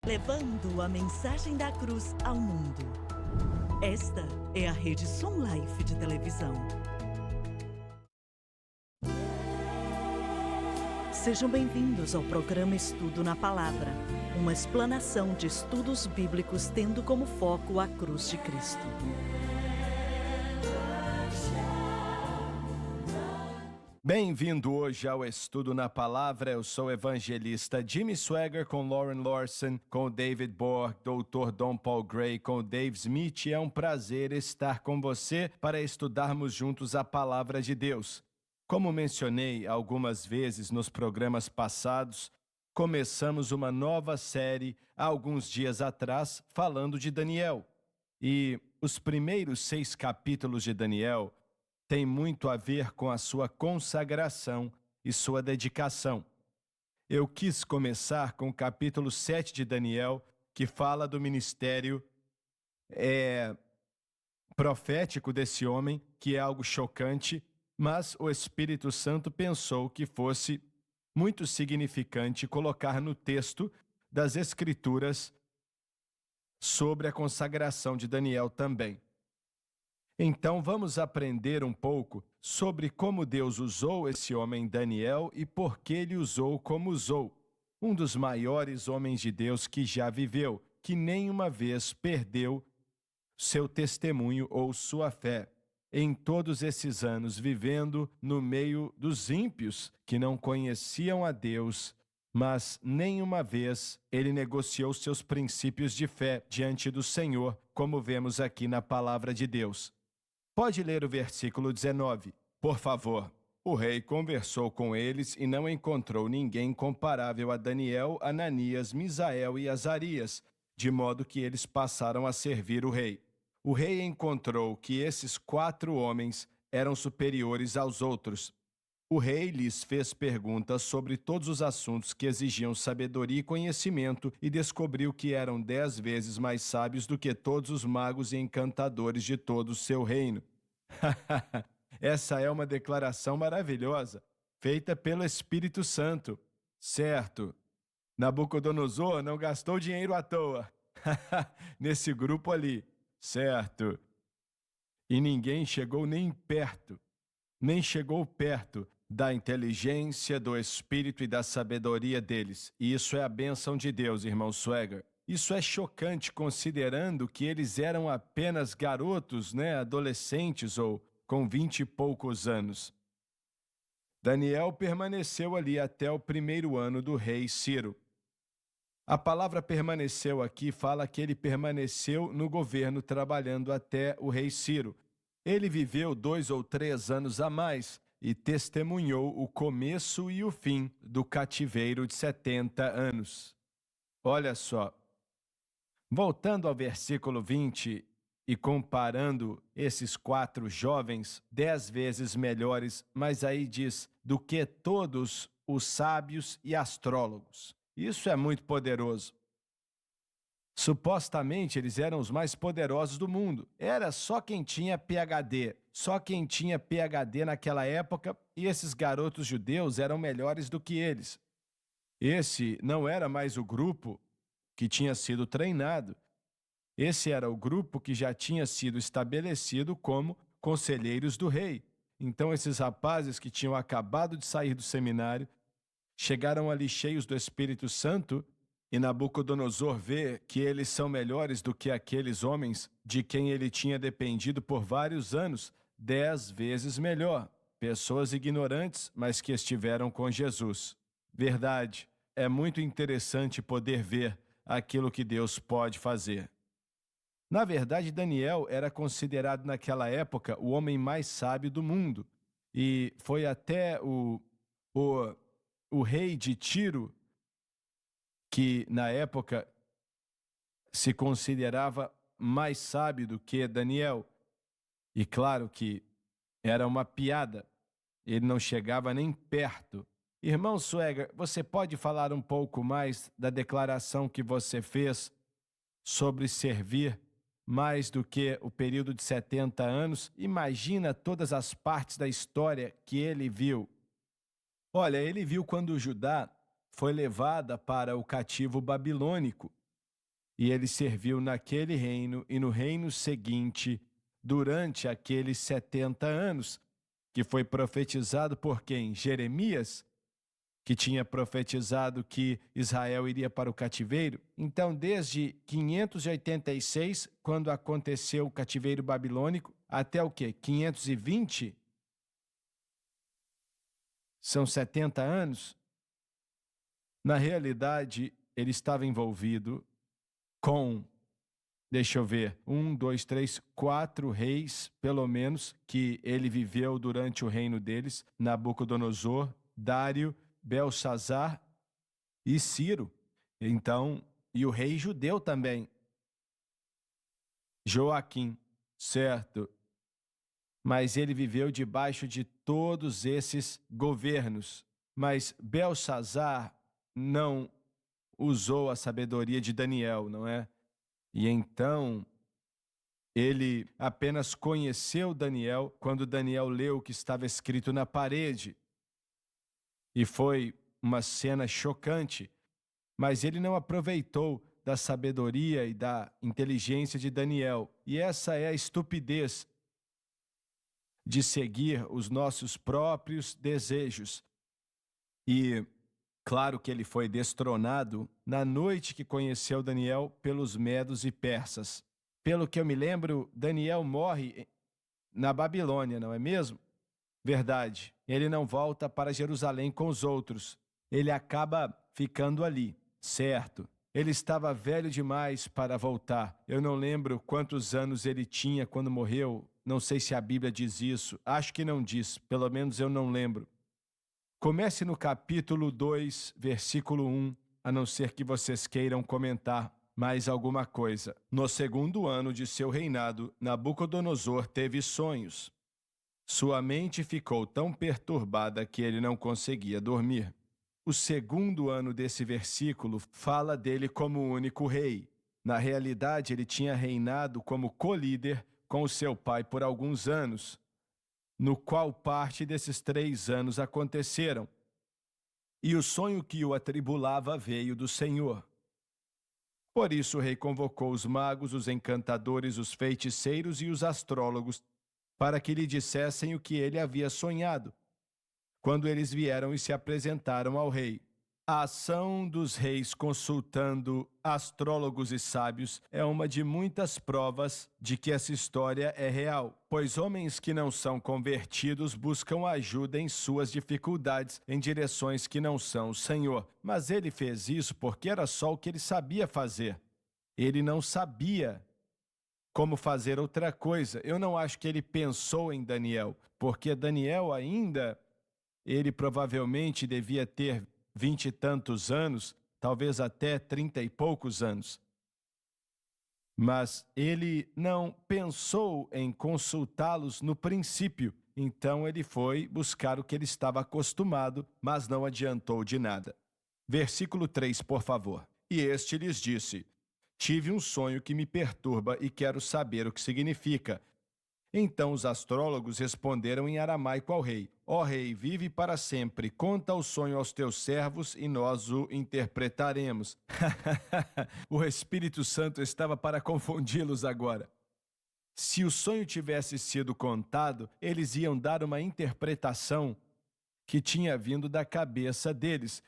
levando a mensagem da cruz ao mundo. Esta é a Rede Som Life de televisão. Sejam bem-vindos ao programa Estudo na Palavra, uma explanação de estudos bíblicos tendo como foco a cruz de Cristo. Bem-vindo hoje ao Estudo na Palavra. Eu sou o evangelista Jimmy Swaggart com Lauren Lawson, com o David Borg, Dr. Don Paul Gray, com o Dave Smith. É um prazer estar com você para estudarmos juntos a Palavra de Deus. Como mencionei algumas vezes nos programas passados, começamos uma nova série há alguns dias atrás falando de Daniel. E os primeiros 6 capítulos de Daniel tem muito a ver com a sua consagração e sua dedicação. Eu quis começar com o capítulo 7 de Daniel, que fala do ministério profético desse homem, que é algo chocante, mas o Espírito Santo pensou que fosse muito significante colocar no texto das Escrituras sobre a consagração de Daniel também. Então vamos aprender um pouco sobre como Deus usou esse homem Daniel e por que ele usou como usou. Um dos maiores homens de Deus que já viveu, que nenhuma vez perdeu seu testemunho ou sua fé. Em todos esses anos vivendo no meio dos ímpios que não conheciam a Deus, mas nenhuma vez ele negociou seus princípios de fé diante do Senhor, como vemos aqui na palavra de Deus. Pode ler o versículo 19, por favor. O rei conversou com eles e não encontrou ninguém comparável a Daniel, Ananias, Misael e Azarias, de modo que eles passaram a servir o rei. O rei encontrou que esses 4 homens eram superiores aos outros. O rei lhes fez perguntas sobre todos os assuntos que exigiam sabedoria e conhecimento e descobriu que eram 10 vezes mais sábios do que todos os magos e encantadores de todo o seu reino. Essa é uma declaração maravilhosa, feita pelo Espírito Santo. Certo, Nabucodonosor não gastou dinheiro à toa. Nesse grupo ali, certo. E ninguém chegou nem perto da inteligência, do espírito e da sabedoria deles. E isso é a bênção de Deus, irmão Swaggart. Isso é chocante considerando que eles eram apenas garotos, adolescentes ou com 20 e poucos anos. Daniel permaneceu ali até o 1º ano do rei Ciro. A palavra permaneceu aqui fala que ele permaneceu no governo trabalhando até o rei Ciro. Ele viveu 2 ou 3 anos a mais e testemunhou o começo e o fim do cativeiro de 70 anos. Olha só, voltando ao versículo 20 e comparando esses 4 jovens, 10 vezes melhores, mas aí diz, do que todos os sábios e astrólogos. Isso é muito poderoso. Supostamente eles eram os mais poderosos do mundo. Era só quem tinha PhD. Só quem tinha PhD naquela época, e esses garotos judeus eram melhores do que eles. Esse não era mais o grupo que tinha sido treinado. Esse era o grupo que já tinha sido estabelecido como conselheiros do rei. Então esses rapazes que tinham acabado de sair do seminário, chegaram ali cheios do Espírito Santo, e Nabucodonosor vê que eles são melhores do que aqueles homens de quem ele tinha dependido por vários anos, 10 vezes melhor. Pessoas ignorantes, mas que estiveram com Jesus. Verdade, é muito interessante poder ver aquilo que Deus pode fazer. Na verdade, Daniel era considerado naquela época o homem mais sábio do mundo. E foi até o rei de Tiro, que na época se considerava mais sábio do que Daniel. E claro que era uma piada, ele não chegava nem perto. Irmão Swaggart, você pode falar um pouco mais da declaração que você fez sobre servir mais do que o período de 70 anos? Imagina todas as partes da história que ele viu. Olha, ele viu quando Judá foi levada para o cativo babilônico. E ele serviu naquele reino e no reino seguinte durante aqueles 70 anos, que foi profetizado por quem? Jeremias, que tinha profetizado que Israel iria para o cativeiro. Então, desde 586, quando aconteceu o cativeiro babilônico, até o quê? 520? São 70 anos? Na realidade, ele estava envolvido com, deixa eu ver, 4 reis, pelo menos, que ele viveu durante o reino deles: Nabucodonosor, Dário, Belsazar e Ciro. Então, e o rei judeu também, Joaquim, certo? Mas ele viveu debaixo de todos esses governos. Mas Belsazar não usou a sabedoria de Daniel, não é? E então ele apenas conheceu Daniel quando Daniel leu o que estava escrito na parede. E foi uma cena chocante, mas ele não aproveitou da sabedoria e da inteligência de Daniel. E essa é a estupidez de seguir os nossos próprios desejos. E claro que ele foi destronado na noite que conheceu Daniel pelos medos e persas. Pelo que eu me lembro, Daniel morre na Babilônia, não é mesmo? Verdade. Ele não volta para Jerusalém com os outros. Ele acaba ficando ali, certo? Ele estava velho demais para voltar. Eu não lembro quantos anos ele tinha quando morreu. Não sei se a Bíblia diz isso. Acho que não diz. Pelo menos eu não lembro. Comece no capítulo 2, versículo 1, a não ser que vocês queiram comentar mais alguma coisa. No segundo ano de seu reinado, Nabucodonosor teve sonhos. Sua mente ficou tão perturbada que ele não conseguia dormir. O segundo ano desse versículo fala dele como o único rei. Na realidade, ele tinha reinado como co-líder com o seu pai por alguns anos, no qual parte desses 3 anos aconteceram. E o sonho que o atribulava veio do Senhor. Por isso o rei convocou os magos, os encantadores, os feiticeiros e os astrólogos para que lhe dissessem o que ele havia sonhado. Quando eles vieram e se apresentaram ao rei, a ação dos reis consultando astrólogos e sábios é uma de muitas provas de que essa história é real, pois homens que não são convertidos buscam ajuda em suas dificuldades em direções que não são o Senhor. Mas ele fez isso porque era só o que ele sabia fazer. Ele não sabia como fazer outra coisa. Eu não acho que ele pensou em Daniel, porque Daniel ainda, ele provavelmente devia ter 20 e tantos anos, talvez até 30 e poucos anos. Mas ele não pensou em consultá-los no princípio, então ele foi buscar o que ele estava acostumado, mas não adiantou de nada. Versículo 3, por favor. E este lhes disse: tive um sonho que me perturba e quero saber o que significa. Então os astrólogos responderam em aramaico ao rei: ó rei, vive para sempre, conta o sonho aos teus servos e nós o interpretaremos. O Espírito Santo estava para confundi-los agora. Se o sonho tivesse sido contado, eles iam dar uma interpretação que tinha vindo da cabeça deles,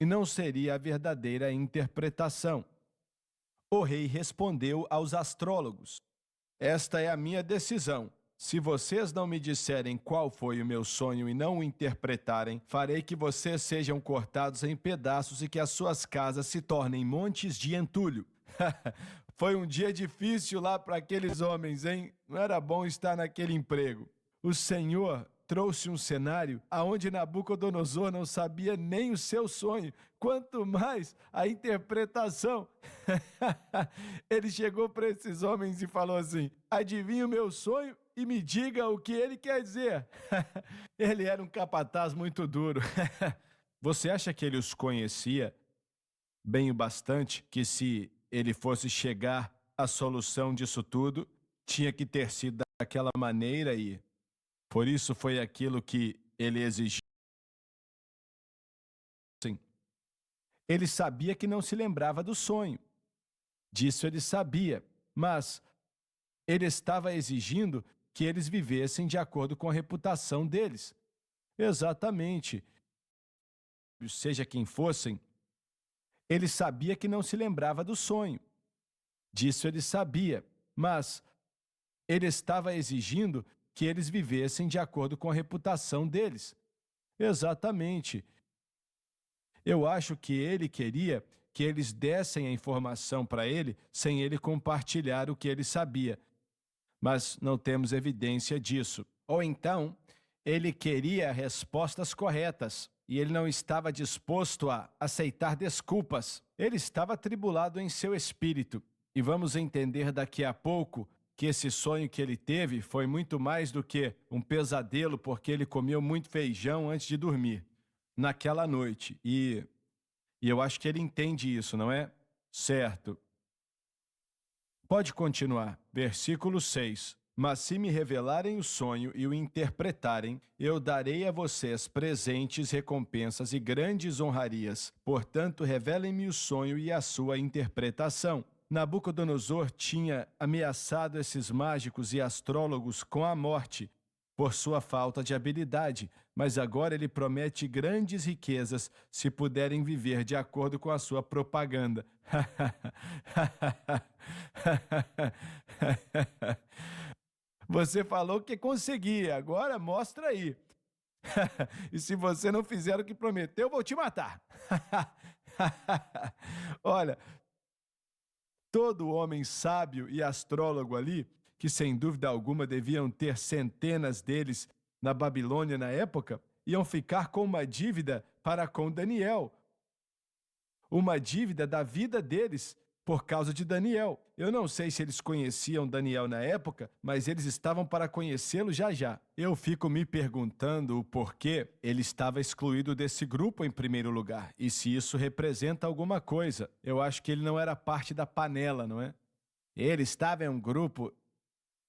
e não seria a verdadeira interpretação. O rei respondeu aos astrólogos: esta é a minha decisão. Se vocês não me disserem qual foi o meu sonho e não o interpretarem, farei que vocês sejam cortados em pedaços e que as suas casas se tornem montes de entulho. Foi um dia difícil lá para aqueles homens, hein? Não era bom estar naquele emprego. O Senhor trouxe um cenário aonde Nabucodonosor não sabia nem o seu sonho, quanto mais a interpretação. Ele chegou para esses homens e falou assim: adivinha o meu sonho e me diga o que ele quer dizer. Ele era um capataz muito duro. Você acha que ele os conhecia bem o bastante, que se ele fosse chegar à solução disso tudo, tinha que ter sido daquela maneira e por isso foi aquilo que ele exigiu? Sim. Ele sabia que não se lembrava do sonho. Disso ele sabia, mas ele estava exigindo que eles vivessem de acordo com a reputação deles. Exatamente. Seja quem fossem, ele sabia que não se lembrava do sonho. Disso ele sabia, mas ele estava exigindo que eles vivessem de acordo com a reputação deles. Exatamente. Eu acho que ele queria que eles dessem a informação para ele sem ele compartilhar o que ele sabia. Mas não temos evidência disso. Ou então, ele queria respostas corretas e ele não estava disposto a aceitar desculpas. Ele estava atribulado em seu espírito. E vamos entender daqui a pouco que esse sonho que ele teve foi muito mais do que um pesadelo, porque ele comeu muito feijão antes de dormir naquela noite. E eu acho que ele entende isso, não é? Certo. Pode continuar. Versículo 6. Mas se me revelarem o sonho e o interpretarem, eu darei a vocês presentes, recompensas e grandes honrarias. Portanto, revelem-me o sonho e a sua interpretação. Nabucodonosor tinha ameaçado esses mágicos e astrólogos com a morte por sua falta de habilidade, mas agora ele promete grandes riquezas se puderem viver de acordo com a sua propaganda. Você falou que conseguia, agora mostra aí. E se você não fizer o que prometeu, eu vou te matar. Olha, todo homem sábio e astrólogo ali, que sem dúvida alguma deviam ter centenas deles na Babilônia na época, iam ficar com uma dívida para com Daniel. Uma dívida da vida deles por causa de Daniel. Eu não sei se eles conheciam Daniel na época, mas eles estavam para conhecê-lo já já. Eu fico me perguntando o porquê ele estava excluído desse grupo em primeiro lugar, e se isso representa alguma coisa. Eu acho que ele não era parte da panela, não é? Ele estava em um grupo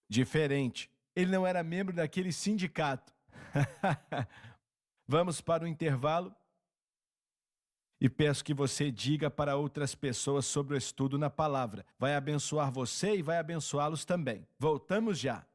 diferente. Ele não era membro daquele sindicato. Vamos para o intervalo. E peço que você diga para outras pessoas sobre o estudo na palavra. Vai abençoar você e vai abençoá-los também. Voltamos já.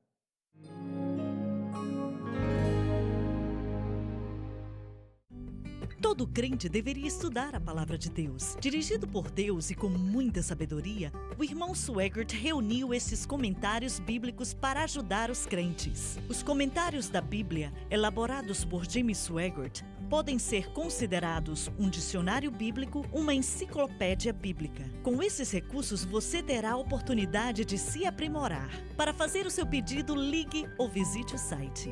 Todo crente deveria estudar a palavra de Deus. Dirigido por Deus e com muita sabedoria, o irmão Swaggart reuniu esses comentários bíblicos para ajudar os crentes. Os comentários da Bíblia, elaborados por James Swaggart, podem ser considerados um dicionário bíblico, uma enciclopédia bíblica. Com esses recursos, você terá a oportunidade de se aprimorar. Para fazer o seu pedido, ligue ou visite o site.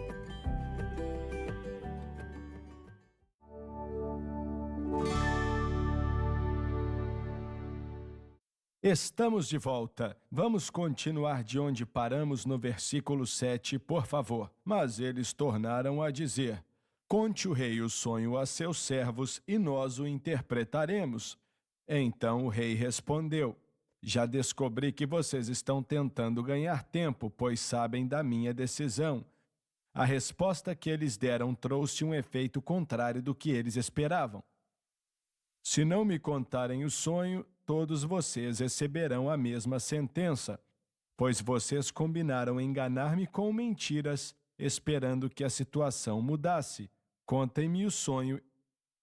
Estamos de volta. Vamos continuar de onde paramos no versículo 7, por favor. Mas eles tornaram a dizer: conte o rei o sonho a seus servos e nós o interpretaremos. Então o rei respondeu: já descobri que vocês estão tentando ganhar tempo, pois sabem da minha decisão. A resposta que eles deram trouxe um efeito contrário do que eles esperavam. Se não me contarem o sonho, todos vocês receberão a mesma sentença, pois vocês combinaram enganar-me com mentiras, esperando que a situação mudasse. Contem-me o sonho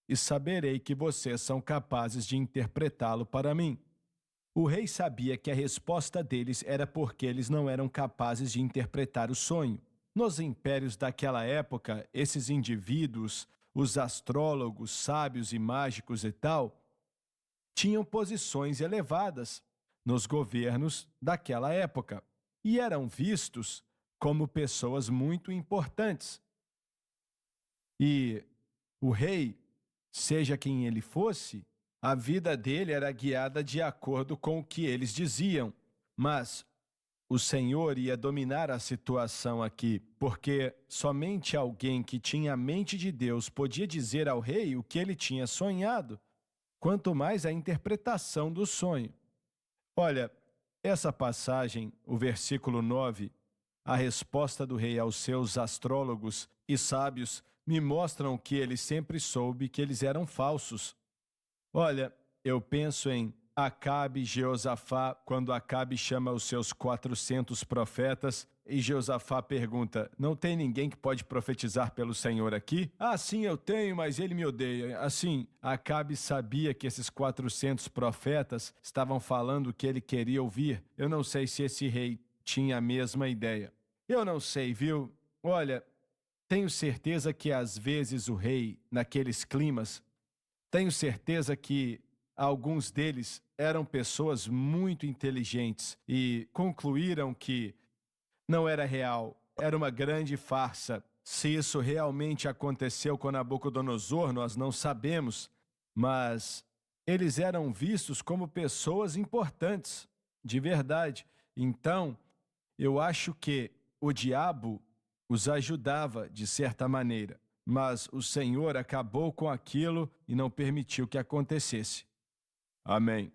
e saberei que vocês são capazes de interpretá-lo para mim. O rei sabia que a resposta deles era porque eles não eram capazes de interpretar o sonho. Nos impérios daquela época, esses indivíduos, os astrólogos, sábios e mágicos e tal, tinham posições elevadas nos governos daquela época e eram vistos como pessoas muito importantes. E o rei, seja quem ele fosse, a vida dele era guiada de acordo com o que eles diziam, mas o Senhor ia dominar a situação aqui, porque somente alguém que tinha a mente de Deus podia dizer ao rei o que ele tinha sonhado, quanto mais a interpretação do sonho. Olha, essa passagem, o versículo 9, a resposta do rei aos seus astrólogos e sábios, me mostram que ele sempre soube que eles eram falsos. Olha, eu penso em Acabe e Jeosafá, quando Acabe chama os seus 400 profetas, e Jeosafá pergunta: não tem ninguém que pode profetizar pelo Senhor aqui? Ah, sim, eu tenho, mas ele me odeia. Assim, Acabe sabia que esses 400 profetas estavam falando o que ele queria ouvir. Eu não sei se esse rei tinha a mesma ideia. Eu não sei, viu? Olha, tenho certeza que às vezes o rei, naqueles climas, tenho certeza que alguns deles eram pessoas muito inteligentes e concluíram que não era real, era uma grande farsa. Se isso realmente aconteceu com Nabucodonosor, nós não sabemos, mas eles eram vistos como pessoas importantes, de verdade. Então, eu acho que o diabo os ajudava de certa maneira, mas o Senhor acabou com aquilo e não permitiu que acontecesse. Amém.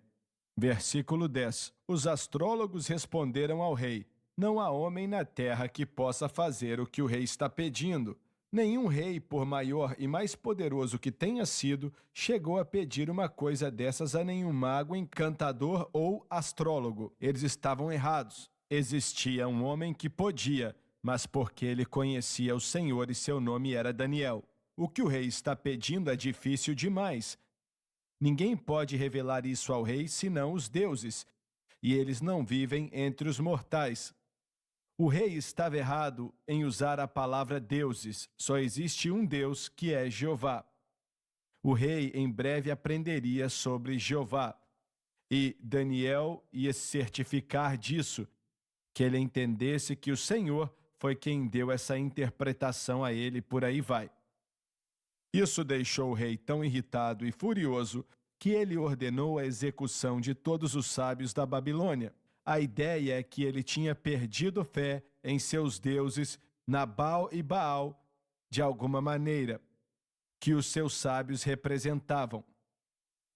Versículo 10. Os astrólogos responderam ao rei: não há homem na terra que possa fazer o que o rei está pedindo. Nenhum rei, por maior e mais poderoso que tenha sido, chegou a pedir uma coisa dessas a nenhum mago, encantador ou astrólogo. Eles estavam errados. Existia um homem que podia, mas porque ele conhecia o Senhor e seu nome era Daniel. O que o rei está pedindo é difícil demais. Ninguém pode revelar isso ao rei senão os deuses, e eles não vivem entre os mortais. O rei estava errado em usar a palavra deuses. Só existe um Deus, que é Jeová. O rei em breve aprenderia sobre Jeová, e Daniel ia se certificar disso, que ele entendesse que o Senhor foi quem deu essa interpretação a ele, por aí vai. Isso deixou o rei tão irritado e furioso que ele ordenou a execução de todos os sábios da Babilônia. A ideia é que ele tinha perdido fé em seus deuses Nabal e Baal, de alguma maneira, que os seus sábios representavam.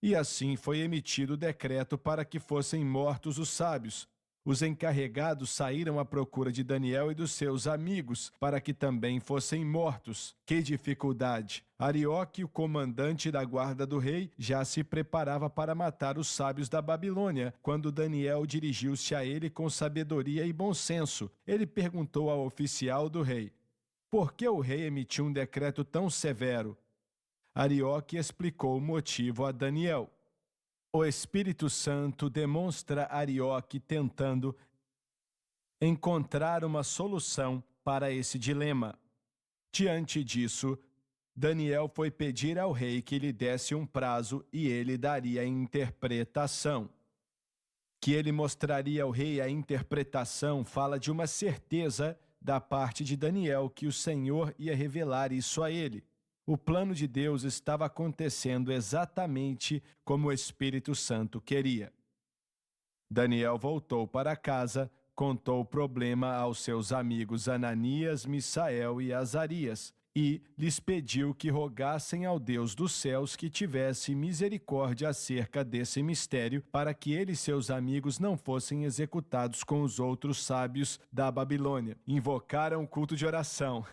E assim foi emitido o decreto para que fossem mortos os sábios. Os encarregados saíram à procura de Daniel e dos seus amigos, para que também fossem mortos. Que dificuldade! Arioque, o comandante da guarda do rei, já se preparava para matar os sábios da Babilônia, quando Daniel dirigiu-se a ele com sabedoria e bom senso. Ele perguntou ao oficial do rei: por que o rei emitiu um decreto tão severo? Arioque explicou o motivo a Daniel. O Espírito Santo demonstra Arioque tentando encontrar uma solução para esse dilema. Diante disso, Daniel foi pedir ao rei que lhe desse um prazo e ele daria a interpretação. Que ele mostraria ao rei a interpretação fala de uma certeza da parte de Daniel que o Senhor ia revelar isso a ele. O plano de Deus estava acontecendo exatamente como o Espírito Santo queria. Daniel voltou para casa, contou o problema aos seus amigos Ananias, Misael e Azarias, e lhes pediu que rogassem ao Deus dos céus que tivesse misericórdia acerca desse mistério, para que ele e seus amigos não fossem executados com os outros sábios da Babilônia. Invocaram o culto de oração.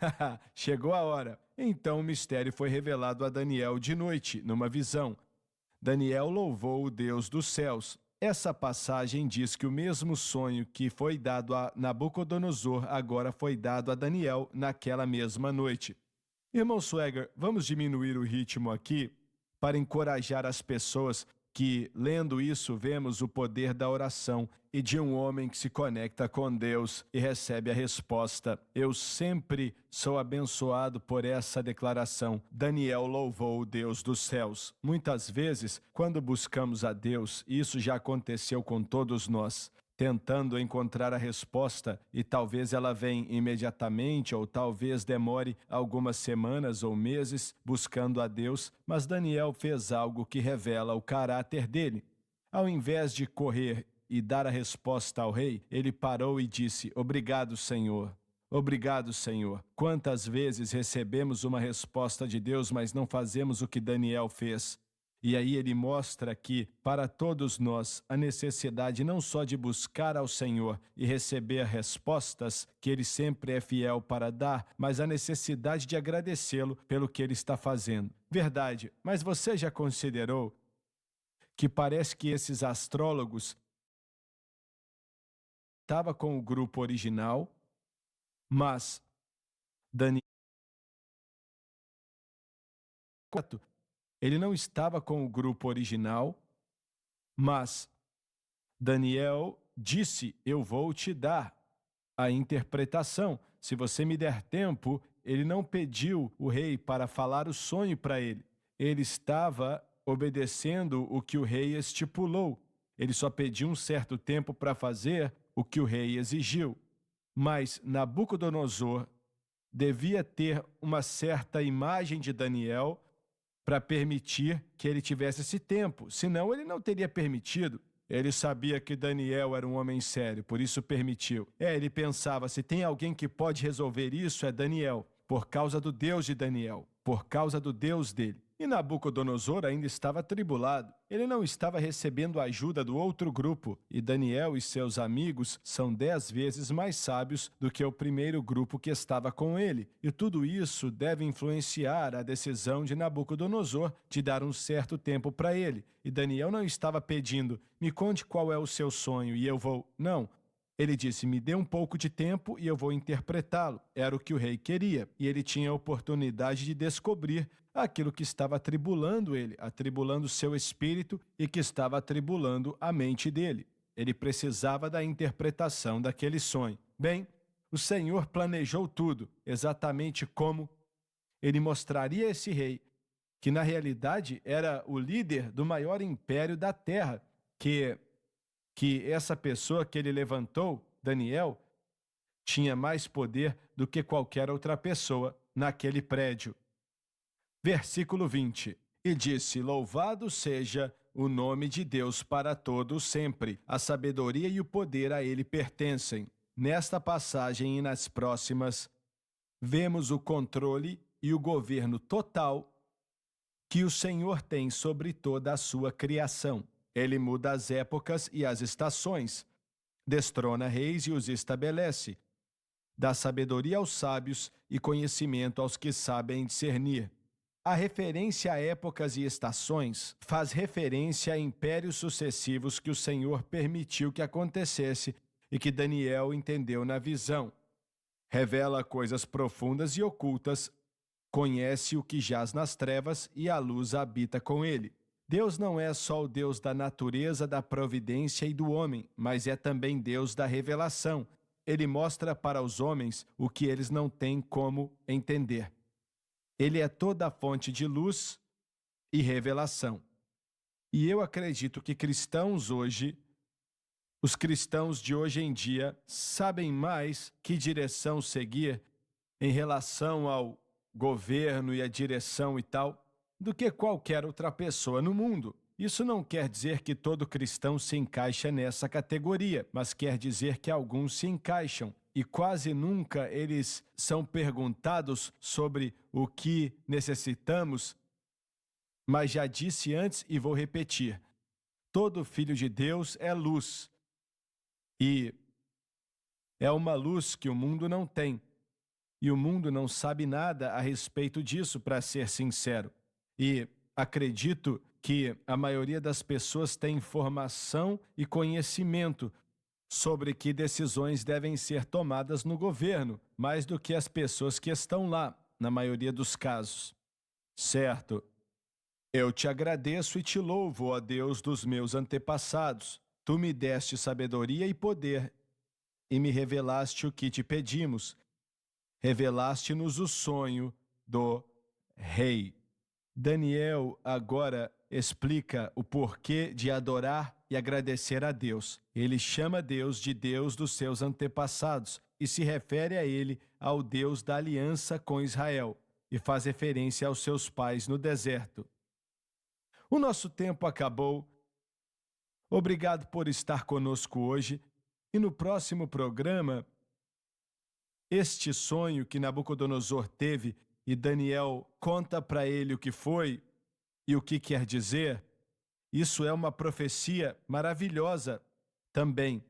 Chegou a hora. Então o mistério foi revelado a Daniel de noite, numa visão. Daniel louvou o Deus dos céus. Essa passagem diz que o mesmo sonho que foi dado a Nabucodonosor agora foi dado a Daniel naquela mesma noite. Irmão Swagger, vamos diminuir o ritmo aqui para encorajar as pessoas que, lendo isso, vemos o poder da oração e de um homem que se conecta com Deus e recebe a resposta. Eu sempre sou abençoado por essa declaração. Daniel louvou o Deus dos céus. Muitas vezes, quando buscamos a Deus, isso já aconteceu com todos nós, tentando encontrar a resposta, e talvez ela venha imediatamente ou talvez demore algumas semanas ou meses buscando a Deus, mas Daniel fez algo que revela o caráter dele. Ao invés de correr e dar a resposta ao rei, ele parou e disse: obrigado, Senhor. Obrigado, Senhor. Quantas vezes recebemos uma resposta de Deus, mas não fazemos o que Daniel fez? E aí ele mostra que, para todos nós, a necessidade não só de buscar ao Senhor e receber respostas, que Ele sempre é fiel para dar, mas a necessidade de agradecê-lo pelo que Ele está fazendo. Verdade, mas você já considerou que parece que esses astrólogos estavam com o grupo original, mas Daniel, ele não estava com o grupo original, mas Daniel disse: eu vou te dar a interpretação. Se você me der tempo, ele não pediu o rei para falar o sonho para ele. Ele estava obedecendo o que o rei estipulou. Ele só pediu um certo tempo para fazer o que o rei exigiu. Mas Nabucodonosor devia ter uma certa imagem de Daniel para permitir que ele tivesse esse tempo. Senão, ele não teria permitido. Ele sabia que Daniel era um homem sério, por isso permitiu. Ele pensava, se tem alguém que pode resolver isso, é Daniel, por causa do Deus de Daniel, por causa do Deus dele. E Nabucodonosor ainda estava atribulado. Ele não estava recebendo a ajuda do outro grupo, e Daniel e seus amigos são 10 vezes mais sábios do que o primeiro grupo que estava com ele. E tudo isso deve influenciar a decisão de Nabucodonosor de dar um certo tempo para ele. E Daniel não estava pedindo, me conte qual é o seu sonho e eu vou... Não. Ele disse, me dê um pouco de tempo e eu vou interpretá-lo. Era o que o rei queria, e ele tinha a oportunidade de descobrir aquilo que estava atribulando ele, atribulando seu espírito e que estava atribulando a mente dele. Ele precisava da interpretação daquele sonho. Bem, o Senhor planejou tudo, exatamente como ele mostraria a esse rei, que na realidade era o líder do maior império da terra, que essa pessoa que ele levantou, Daniel, tinha mais poder do que qualquer outra pessoa naquele prédio. Versículo 20. E disse, louvado seja o nome de Deus para todos sempre. A sabedoria e o poder a ele pertencem. Nesta passagem e nas próximas, vemos o controle e o governo total que o Senhor tem sobre toda a sua criação. Ele muda as épocas e as estações, destrona reis e os estabelece, dá sabedoria aos sábios e conhecimento aos que sabem discernir. A referência a épocas e estações faz referência a impérios sucessivos que o Senhor permitiu que acontecesse e que Daniel entendeu na visão. Revela coisas profundas e ocultas, conhece o que jaz nas trevas e a luz habita com ele. Deus não é só o Deus da natureza, da providência e do homem, mas é também Deus da revelação. Ele mostra para os homens o que eles não têm como entender. Ele é toda a fonte de luz e revelação. E eu acredito que os cristãos de hoje em dia, sabem mais que direção seguir em relação ao governo e a direção e tal, do que qualquer outra pessoa no mundo. Isso não quer dizer que todo cristão se encaixa nessa categoria, mas quer dizer que alguns se encaixam. E quase nunca eles são perguntados sobre o que necessitamos, mas já disse antes e vou repetir. Todo filho de Deus é luz. E é uma luz que o mundo não tem. E o mundo não sabe nada a respeito disso, para ser sincero. E acredito que a maioria das pessoas tem informação e conhecimento sobre que decisões devem ser tomadas no governo, mais do que as pessoas que estão lá, na maioria dos casos. Certo? Eu te agradeço e te louvo, ó Deus dos meus antepassados. Tu me deste sabedoria e poder, e me revelaste o que te pedimos. Revelaste-nos o sonho do rei. Daniel agora explica o porquê de adorar e agradecer a Deus. Ele chama Deus de Deus dos seus antepassados e se refere a ele ao Deus da aliança com Israel e faz referência aos seus pais no deserto. O nosso tempo acabou. Obrigado por estar conosco hoje e no próximo programa, este sonho que Nabucodonosor teve e Daniel conta para ele o que foi e o que quer dizer, isso é uma profecia maravilhosa também,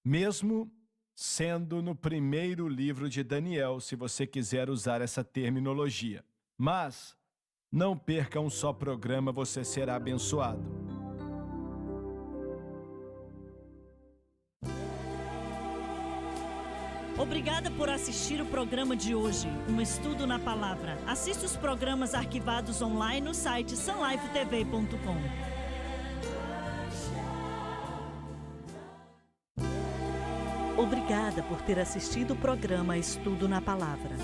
mesmo sendo no primeiro livro de Daniel, se você quiser usar essa terminologia. Mas não perca um só programa, você será abençoado. Obrigada por assistir o programa de hoje, um estudo na palavra. Assista os programas arquivados online no site sunlifetv.com. Obrigada por ter assistido o programa Estudo na Palavra.